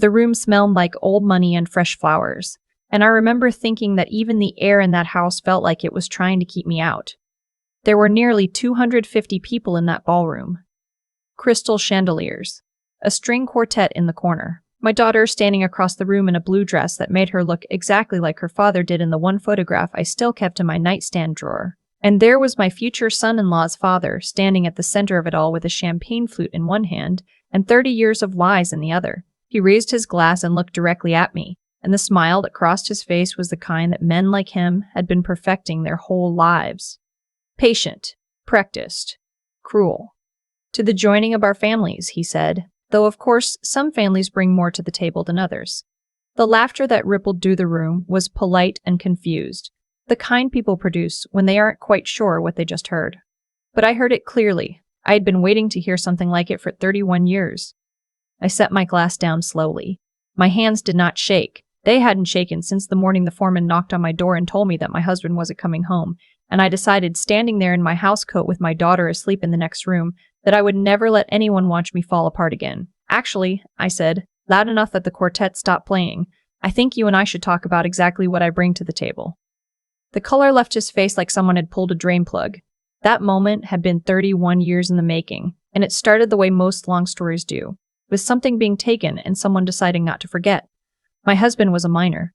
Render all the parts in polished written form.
The room smelled like old money and fresh flowers, and I remember thinking that even the air in that house felt like it was trying to keep me out. There were nearly 250 people in that ballroom. Crystal chandeliers. A string quartet in the corner. My daughter standing across the room in a blue dress that made her look exactly like her father did in the one photograph I still kept in my nightstand drawer. And there was my future son-in-law's father standing at the center of it all with a champagne flute in one hand and 30 years of lies in the other. He raised his glass and looked directly at me, and the smile that crossed his face was the kind that men like him had been perfecting their whole lives. Patient, practiced, cruel. To the joining of our families, he said, though of course some families bring more to the table than others. The laughter that rippled through the room was polite and confused, the kind people produce when they aren't quite sure what they just heard. But I heard it clearly. I had been waiting to hear something like it for 31 years. I set my glass down slowly. My hands did not shake. They hadn't shaken since the morning the foreman knocked on my door and told me that my husband wasn't coming home, and I decided, standing there in my housecoat with my daughter asleep in the next room, that I would never let anyone watch me fall apart again. Actually, I said, loud enough that the quartet stopped playing, I think you and I should talk about exactly what I bring to the table. The color left his face like someone had pulled a drain plug. That moment had been 31 years in the making, and it started the way most long stories do, with something being taken and someone deciding not to forget. My husband was a miner.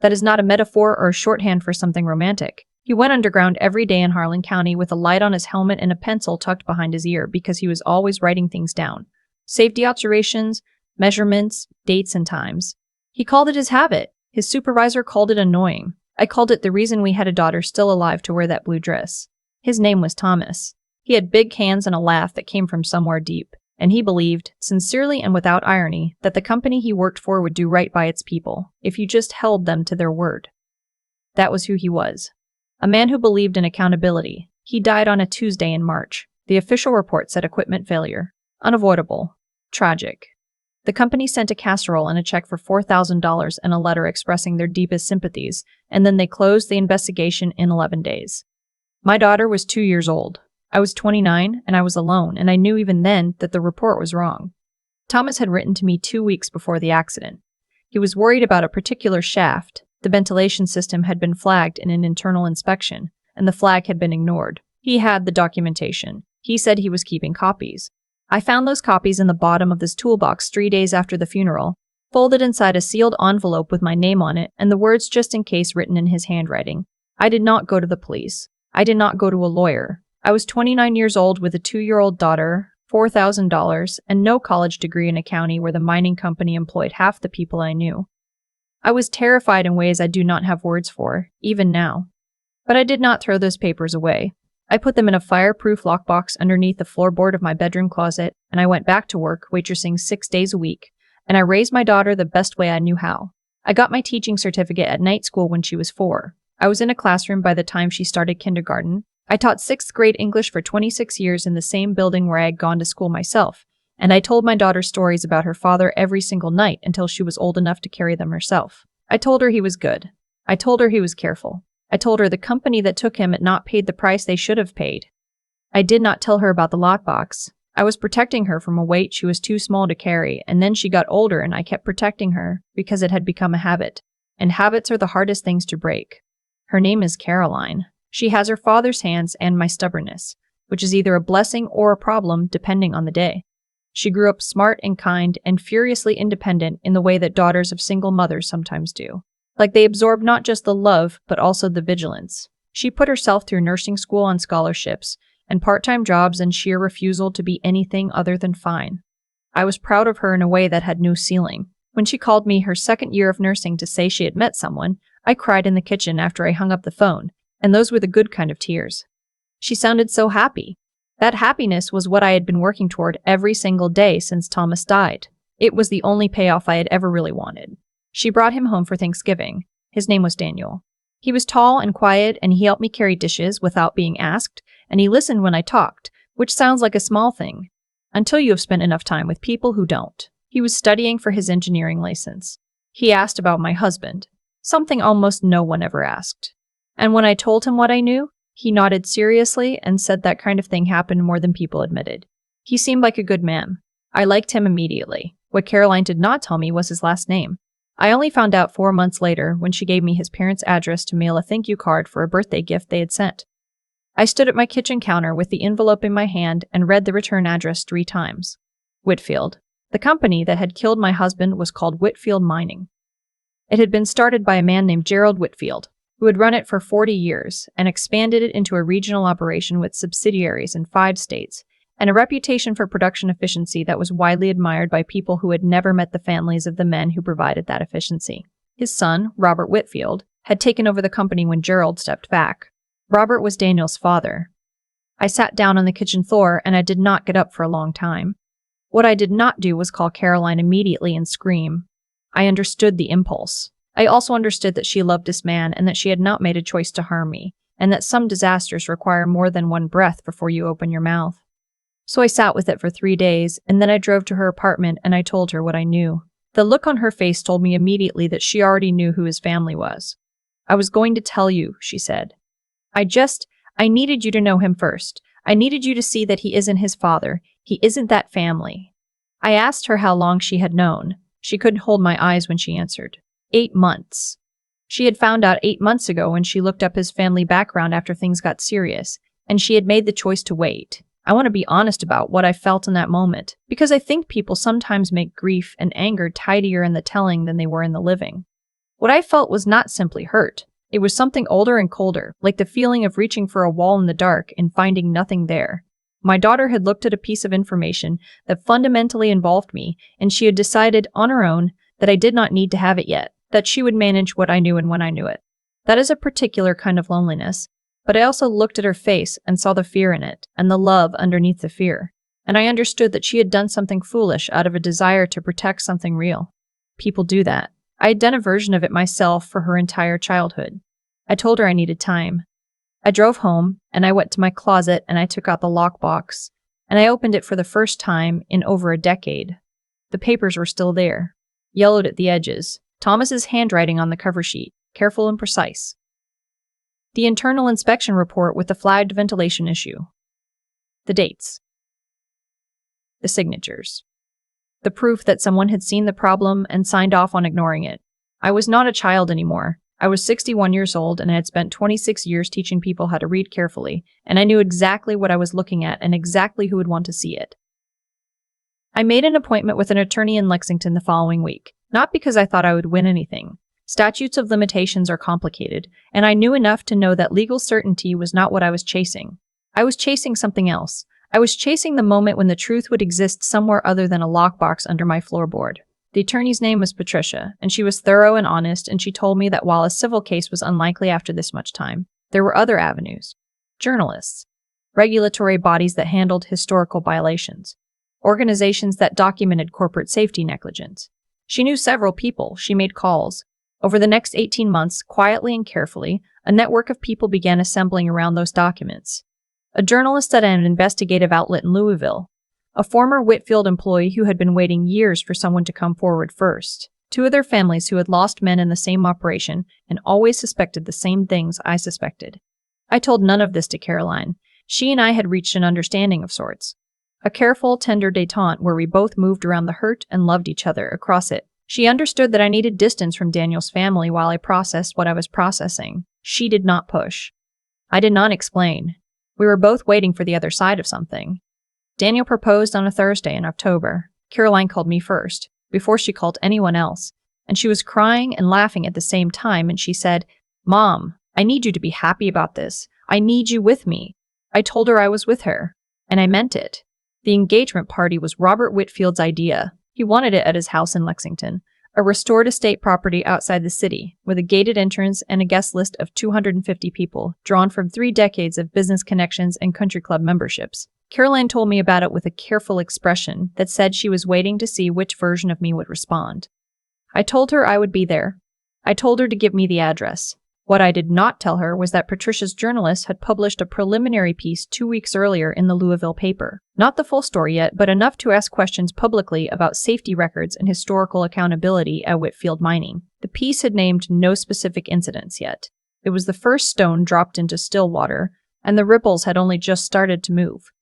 That is not a metaphor or a shorthand for something romantic. He went underground every day in Harlan County with a light on his helmet and a pencil tucked behind his ear because he was always writing things down. Safety observations, measurements, dates, and times. He called it his habit. His supervisor called it annoying. I called it the reason we had a daughter still alive to wear that blue dress. His name was Thomas. He had big hands and a laugh that came from somewhere deep, and he believed, sincerely and without irony, that the company he worked for would do right by its people, if you just held them to their word. That was who he was. A man who believed in accountability. He died on a Tuesday in March. The official report said equipment failure. Unavoidable. Tragic. The company sent a casserole and a check for $4,000 and a letter expressing their deepest sympathies, and then they closed the investigation in 11 days. My daughter was 2 years old. I was 29, and I was alone, and I knew even then that the report was wrong. Thomas had written to me 2 weeks before the accident. He was worried about a particular shaft. The ventilation system had been flagged in an internal inspection, and the flag had been ignored. He had the documentation. He said he was keeping copies. I found those copies in the bottom of this toolbox 3 days after the funeral, folded inside a sealed envelope with my name on it and the words "just in case" written in his handwriting. I did not go to the police. I did not go to a lawyer. I was 29 years old with a 2-year-old daughter, $4,000, and no college degree in a county where the mining company employed half the people I knew. I was terrified in ways I do not have words for, even now. But I did not throw those papers away. I put them in a fireproof lockbox underneath the floorboard of my bedroom closet, and I went back to work, waitressing 6 days a week, and I raised my daughter the best way I knew how. I got my teaching certificate at night school when she was 4. I was in a classroom by the time she started kindergarten. I taught 6th grade English for 26 years in the same building where I had gone to school myself, and I told my daughter stories about her father every single night until she was old enough to carry them herself. I told her he was good. I told her he was careful. I told her the company that took him had not paid the price they should have paid. I did not tell her about the lockbox. I was protecting her from a weight she was too small to carry, and then she got older and I kept protecting her because it had become a habit, and habits are the hardest things to break. Her name is Caroline. She has her father's hands and my stubbornness, which is either a blessing or a problem depending on the day. She grew up smart and kind and furiously independent in the way that daughters of single mothers sometimes do. Like they absorb not just the love, but also the vigilance. She put herself through nursing school on scholarships and part-time jobs and sheer refusal to be anything other than fine. I was proud of her in a way that had no ceiling. When she called me her second year of nursing to say she had met someone, I cried in the kitchen after I hung up the phone, and those were the good kind of tears. She sounded so happy. That happiness was what I had been working toward every single day since Thomas died. It was the only payoff I had ever really wanted. She brought him home for Thanksgiving. His name was Daniel. He was tall and quiet, and he helped me carry dishes without being asked, and he listened when I talked, which sounds like a small thing, until you have spent enough time with people who don't. He was studying for his engineering license. He asked about my husband, something almost no one ever asked. And when I told him what I knew, he nodded seriously and said that kind of thing happened more than people admitted. He seemed like a good man. I liked him immediately. What Caroline did not tell me was his last name. I only found out 4 months later when she gave me his parents' address to mail a thank you card for a birthday gift they had sent. I stood at my kitchen counter with the envelope in my hand and read the return address 3 times. Whitfield. The company that had killed my husband was called Whitfield Mining. It had been started by a man named Gerald Whitfield, who had run it for 40 years and expanded it into a regional operation with subsidiaries in 5 states and a reputation for production efficiency that was widely admired by people who had never met the families of the men who provided that efficiency. His son, Robert Whitfield, had taken over the company when Gerald stepped back. Robert was Daniel's father. I sat down on the kitchen floor and I did not get up for a long time. What I did not do was call Caroline immediately and scream. I understood the impulse. I also understood that she loved this man and that she had not made a choice to harm me, and that some disasters require more than one breath before you open your mouth. So I sat with it for 3 days, and then I drove to her apartment and I told her what I knew. The look on her face told me immediately that she already knew who his family was. I was going to tell you, she said. I needed you to know him first. I needed you to see that he isn't his father. He isn't that family. I asked her how long she had known. She couldn't hold my eyes when she answered. 8 months. She had found out 8 months ago when she looked up his family background after things got serious, and she had made the choice to wait. I want to be honest about what I felt in that moment, because I think people sometimes make grief and anger tidier in the telling than they were in the living. What I felt was not simply hurt. It was something older and colder, like the feeling of reaching for a wall in the dark and finding nothing there. My daughter had looked at a piece of information that fundamentally involved me, and she had decided on her own that I did not need to have it yet, that she would manage what I knew and when I knew it. That is a particular kind of loneliness, but I also looked at her face and saw the fear in it, and the love underneath the fear, and I understood that she had done something foolish out of a desire to protect something real. People do that. I had done a version of it myself for her entire childhood. I told her I needed time. I drove home, and I went to my closet and I took out the lockbox, and I opened it for the first time in over a decade. The papers were still there, yellowed at the edges, Thomas's handwriting on the cover sheet, careful and precise. The internal inspection report with the flagged ventilation issue. The dates. The signatures. The proof that someone had seen the problem and signed off on ignoring it. I was not a child anymore. I was 61 years old and I had spent 26 years teaching people how to read carefully, and I knew exactly what I was looking at and exactly who would want to see it. I made an appointment with an attorney in Lexington the following week, not because I thought I would win anything. Statutes of limitations are complicated, and I knew enough to know that legal certainty was not what I was chasing. I was chasing something else. I was chasing the moment when the truth would exist somewhere other than a lockbox under my floorboard. The attorney's name was Patricia, and she was thorough and honest, and she told me that while a civil case was unlikely after this much time, there were other avenues. Journalists, regulatory bodies that handled historical violations, organizations that documented corporate safety negligence. She knew several people. She made calls. Over the next 18 months, quietly and carefully, a network of people began assembling around those documents. A journalist at an investigative outlet in Louisville, a former Whitfield employee who had been waiting years for someone to come forward first, 2 of their families who had lost men in the same operation and always suspected the same things I suspected. I told none of this to Caroline. She and I had reached an understanding of sorts. A careful, tender détente where we both moved around the hurt and loved each other across it. She understood that I needed distance from Daniel's family while I processed what I was processing. She did not push. I did not explain. We were both waiting for the other side of something. Daniel proposed on a Thursday in October. Caroline called me first, before she called anyone else, and she was crying and laughing at the same time, and she said, "Mom, I need you to be happy about this. I need you with me." I told her I was with her, and I meant it. The engagement party was Robert Whitfield's idea. He wanted it at his house in Lexington, a restored estate property outside the city, with a gated entrance and a guest list of 250 people, drawn from 3 decades of business connections and country club memberships. Caroline told me about it with a careful expression that said she was waiting to see which version of me would respond. I told her I would be there. I told her to give me the address. What I did not tell her was that Patricia's journalist had published a preliminary piece 2 weeks earlier in the Louisville paper. Not the full story yet, but enough to ask questions publicly about safety records and historical accountability at Whitfield Mining. The piece had named no specific incidents yet. It was the first stone dropped into still water, and the ripples had only just started to move.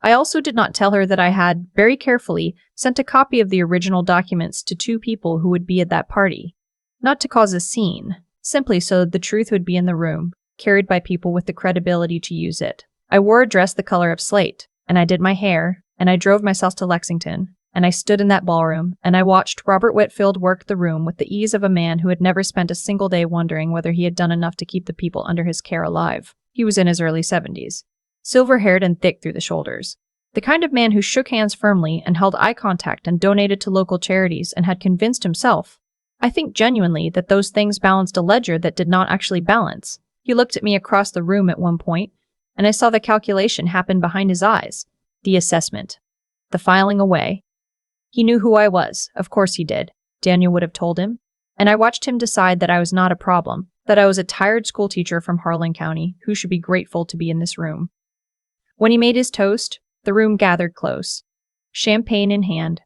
I also did not tell her that I had, very carefully, sent a copy of the original documents to 2 people who would be at that party. Not to cause a scene, simply so that the truth would be in the room, carried by people with the credibility to use it. I wore a dress the color of slate, and I did my hair, and I drove myself to Lexington, and I stood in that ballroom, and I watched Robert Whitfield work the room with the ease of a man who had never spent a single day wondering whether he had done enough to keep the people under his care alive. He was in his early 70s, silver-haired and thick through the shoulders. The kind of man who shook hands firmly and held eye contact and donated to local charities and had convinced himself, I think genuinely, that those things balanced a ledger that did not actually balance. He looked at me across the room at one point, and I saw the calculation happen behind his eyes. The assessment. The filing away. He knew who I was. Of course he did. Daniel would have told him. And I watched him decide that I was not a problem, that I was a tired schoolteacher from Harlan County who should be grateful to be in this room. When he made his toast, the room gathered close. Champagne in hand.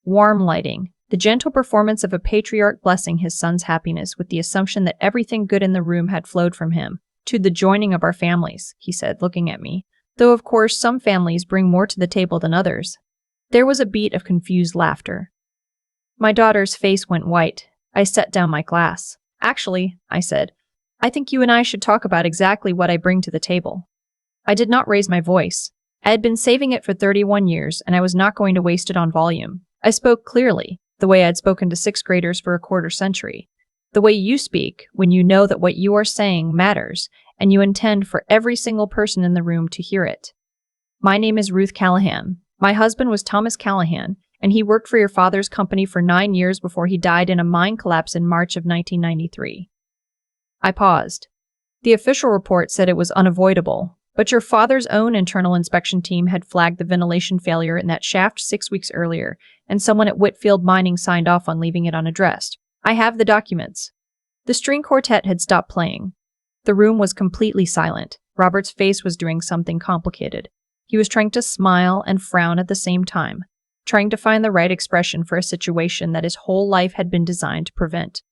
Warm lighting. The gentle performance of a patriarch blessing his son's happiness with the assumption that everything good in the room had flowed from him. To the joining of our families, he said, looking at me. Though of course some families bring more to the table than others. There was a beat of confused laughter. My daughter's face went white. I set down my glass. Actually, I said, I think you and I should talk about exactly what I bring to the table. I did not raise my voice. I had been saving it for 31 years, and I was not going to waste it on volume. I spoke clearly, the way I had spoken to 6th graders for a quarter century. The way you speak when you know that what you are saying matters, and you intend for every single person in the room to hear it. My name is Ruth Callahan. My husband was Thomas Callahan, and he worked for your father's company for 9 years before he died in a mine collapse in March of 1993. I paused. The official report said it was unavoidable, but your father's own internal inspection team had flagged the ventilation failure in that shaft 6 weeks earlier, and someone at Whitfield Mining signed off on leaving it unaddressed. I have the documents. The string quartet had stopped playing. The room was completely silent. Robert's face was doing something complicated. He was trying to smile and frown at the same time, trying to find the right expression for a situation that his whole life had been designed to prevent.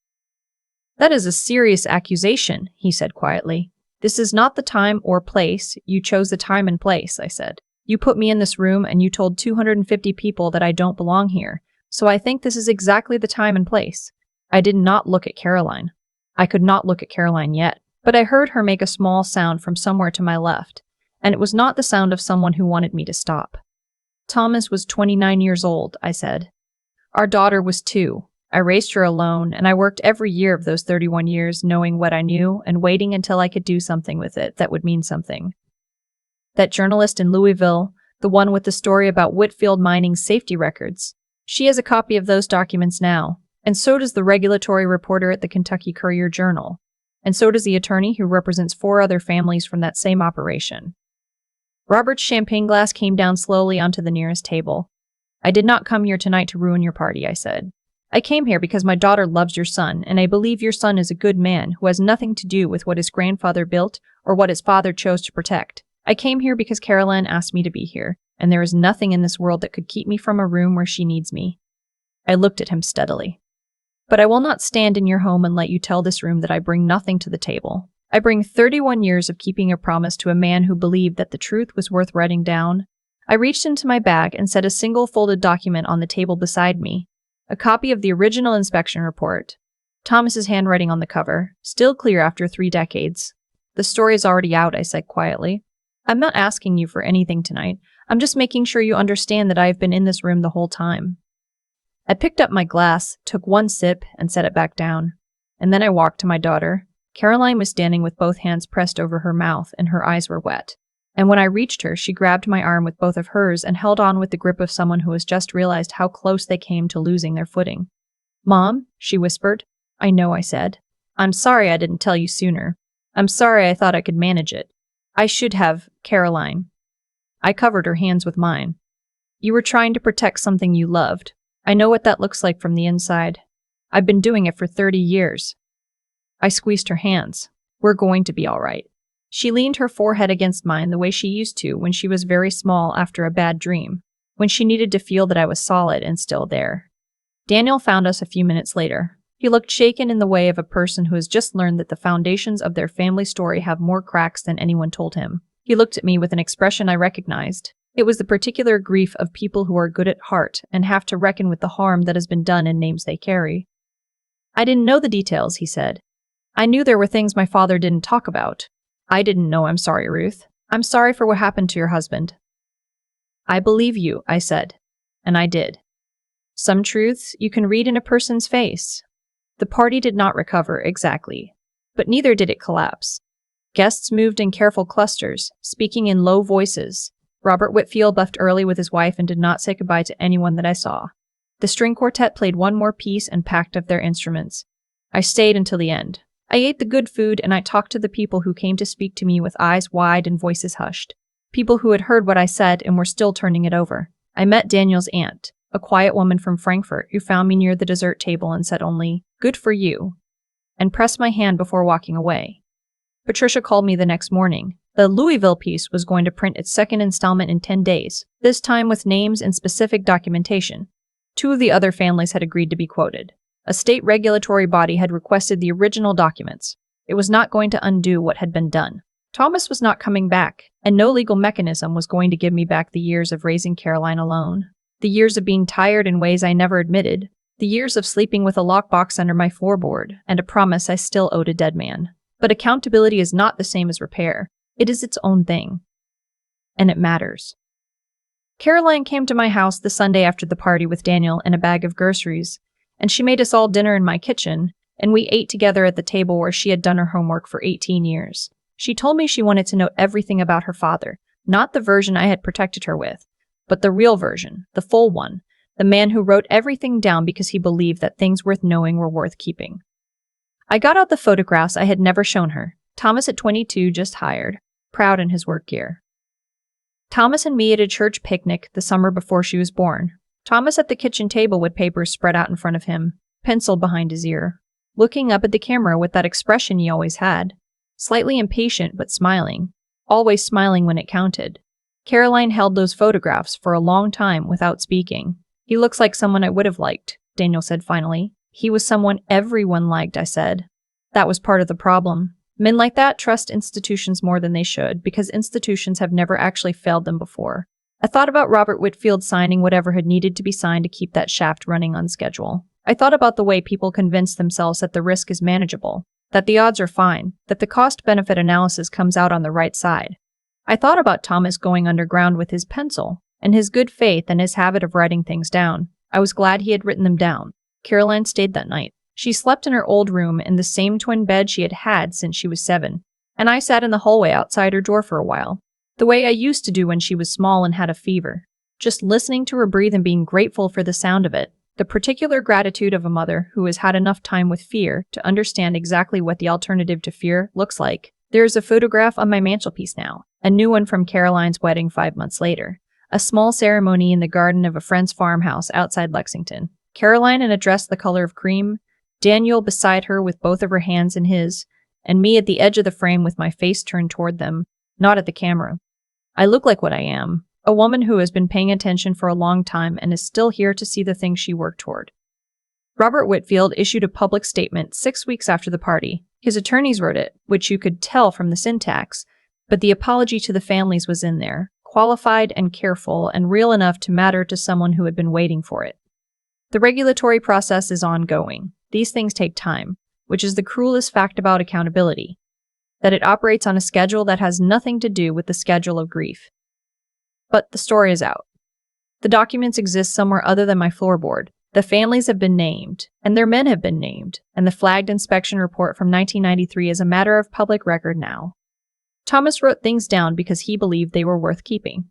That is a serious accusation, he said quietly. This is not the time or place. You chose the time and place, I said. You put me in this room and you told 250 people that I don't belong here, so I think this is exactly the time and place. I did not look at Caroline. I could not look at Caroline yet, but I heard her make a small sound from somewhere to my left, and it was not the sound of someone who wanted me to stop. Thomas was 29 years old, I said. Our daughter was 2. I raised her alone, and I worked every year of those 31 years knowing what I knew and waiting until I could do something with it that would mean something. That journalist in Louisville, the one with the story about Whitfield Mining's safety records, she has a copy of those documents now, and so does the regulatory reporter at the Kentucky Courier-Journal, and so does the attorney who represents 4 other families from that same operation. Robert's champagne glass came down slowly onto the nearest table. I did not come here tonight to ruin your party, I said. I came here because my daughter loves your son, and I believe your son is a good man who has nothing to do with what his grandfather built or what his father chose to protect. I came here because Caroline asked me to be here, and there is nothing in this world that could keep me from a room where she needs me. I looked at him steadily. But I will not stand in your home and let you tell this room that I bring nothing to the table. I bring 31 years of keeping a promise to a man who believed that the truth was worth writing down. I reached into my bag and set a single folded document on the table beside me, a copy of the original inspection report. Thomas's handwriting on the cover, still clear after 3 decades. The story is already out, I said quietly. I'm not asking you for anything tonight. I'm just making sure you understand that I have been in this room the whole time. I picked up my glass, took 1 sip, and set it back down. And then I walked to my daughter. Caroline was standing with both hands pressed over her mouth, and her eyes were wet. And when I reached her, she grabbed my arm with both of hers and held on with the grip of someone who has just realized how close they came to losing their footing. Mom, she whispered. I know, I said. I'm sorry I didn't tell you sooner. I'm sorry I thought I could manage it. I should have, Caroline. I covered her hands with mine. You were trying to protect something you loved. I know what that looks like from the inside. I've been doing it for 30 years. I squeezed her hands. We're going to be all right. She leaned her forehead against mine the way she used to when she was very small after a bad dream, when she needed to feel that I was solid and still there. Daniel found us a few minutes later. He looked shaken in the way of a person who has just learned that the foundations of their family story have more cracks than anyone told him. He looked at me with an expression I recognized. It was the particular grief of people who are good at heart and have to reckon with the harm that has been done in names they carry. I didn't know the details, he said. I knew there were things my father didn't talk about. I didn't know. I'm sorry, Ruth. I'm sorry for what happened to your husband. I believe you, I said. And I did. Some truths you can read in a person's face. The party did not recover exactly, but neither did it collapse. Guests moved in careful clusters, speaking in low voices. Robert Whitfield left early with his wife and did not say goodbye to anyone that I saw. The string quartet played one more piece and packed up their instruments. I stayed until the end. I ate the good food and I talked to the people who came to speak to me with eyes wide and voices hushed. People who had heard what I said and were still turning it over. I met Daniel's aunt, a quiet woman from Frankfurt who found me near the dessert table and said only, "Good for you," and pressed my hand before walking away. Patricia called me the next morning. The Louisville piece was going to print its second installment in 10 days, this time with names and specific documentation. 2 of the other families had agreed to be quoted. A state regulatory body had requested the original documents. It was not going to undo what had been done. Thomas was not coming back, and no legal mechanism was going to give me back the years of raising Caroline alone. The years of being tired in ways I never admitted. The years of sleeping with a lockbox under my floorboard, and a promise I still owed a dead man. But accountability is not the same as repair. It is its own thing. And it matters. Caroline came to my house the Sunday after the party with Daniel and a bag of groceries, and she made us all dinner in my kitchen, and we ate together at the table where she had done her homework for 18 years. She told me she wanted to know everything about her father, not the version I had protected her with, but the real version, the full one, the man who wrote everything down because he believed that things worth knowing were worth keeping. I got out the photographs I had never shown her. Thomas at 22, just hired, proud in his work gear. Thomas and me at a church picnic the summer before she was born. Thomas at the kitchen table with papers spread out in front of him, penciled behind his ear, looking up at the camera with that expression he always had, slightly impatient but smiling, always smiling when it counted. Caroline held those photographs for a long time without speaking. He looks like someone I would have liked, Daniel said finally. He was someone everyone liked, I said. That was part of the problem. Men like that trust institutions more than they should, because institutions have never actually failed them before. I thought about Robert Whitfield signing whatever had needed to be signed to keep that shaft running on schedule. I thought about the way people convince themselves that the risk is manageable, that the odds are fine, that the cost-benefit analysis comes out on the right side. I thought about Thomas going underground with his pencil, and his good faith and his habit of writing things down. I was glad he had written them down. Caroline stayed that night. She slept in her old room in the same twin bed she had had since she was 7, and I sat in the hallway outside her door for a while, the way I used to do when she was small and had a fever, just listening to her breathe and being grateful for the sound of it, the particular gratitude of a mother who has had enough time with fear to understand exactly what the alternative to fear looks like. There is a photograph on my mantelpiece now, a new one from Caroline's wedding 5 months later, a small ceremony in the garden of a friend's farmhouse outside Lexington. Caroline in a dress the color of cream, Daniel beside her with both of her hands in his, and me at the edge of the frame with my face turned toward them, not at the camera. I look like what I am, a woman who has been paying attention for a long time and is still here to see the things she worked toward. Robert Whitfield issued a public statement 6 weeks after the party. His attorneys wrote it, which you could tell from the syntax, but the apology to the families was in there, qualified and careful and real enough to matter to someone who had been waiting for it. The regulatory process is ongoing. These things take time, which is the cruelest fact about accountability, that it operates on a schedule that has nothing to do with the schedule of grief. But the story is out. The documents exist somewhere other than my floorboard. The families have been named, and their men have been named, and the flagged inspection report from 1993 is a matter of public record now. Thomas wrote things down because he believed they were worth keeping.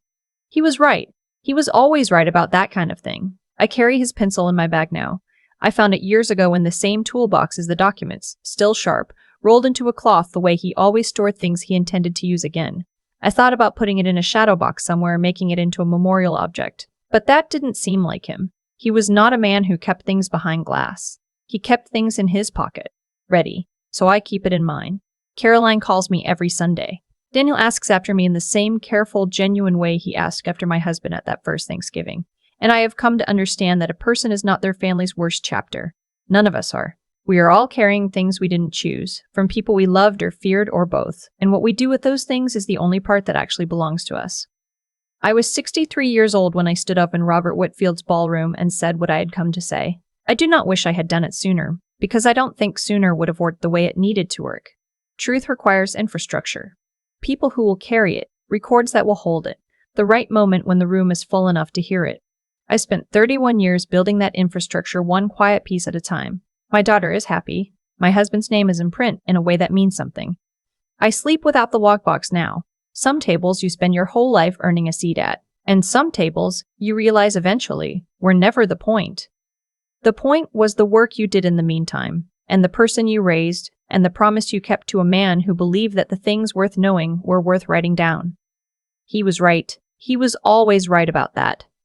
He was right. He was always right about that kind of thing. I carry his pencil in my bag now. I found it years ago in the same toolbox as the documents, still sharp, rolled into a cloth the way he always stored things he intended to use again. I thought about putting it in a shadow box somewhere and making it into a memorial object, but that didn't seem like him. He was not a man who kept things behind glass. He kept things in his pocket, ready, so I keep it in mine. Caroline calls me every Sunday. Daniel asks after me in the same careful, genuine way he asked after my husband at that first Thanksgiving. And I have come to understand that a person is not their family's worst chapter. None of us are. We are all carrying things we didn't choose, from people we loved or feared or both, and what we do with those things is the only part that actually belongs to us. I was 63 years old when I stood up in Robert Whitfield's ballroom and said what I had come to say. I do not wish I had done it sooner, because I don't think sooner would have worked the way it needed to work. Truth requires infrastructure. People who will carry it, records that will hold it, the right moment when the room is full enough to hear it. I spent 31 years building that infrastructure one quiet piece at a time. My daughter is happy. My husband's name is in print in a way that means something. I sleep without the lockbox now. Some tables you spend your whole life earning a seat at, and some tables, you realize eventually, were never the point. The point was the work you did in the meantime, and the person you raised, and the promise you kept to a man who believed that the things worth knowing were worth writing down. He was right. He was always right about that.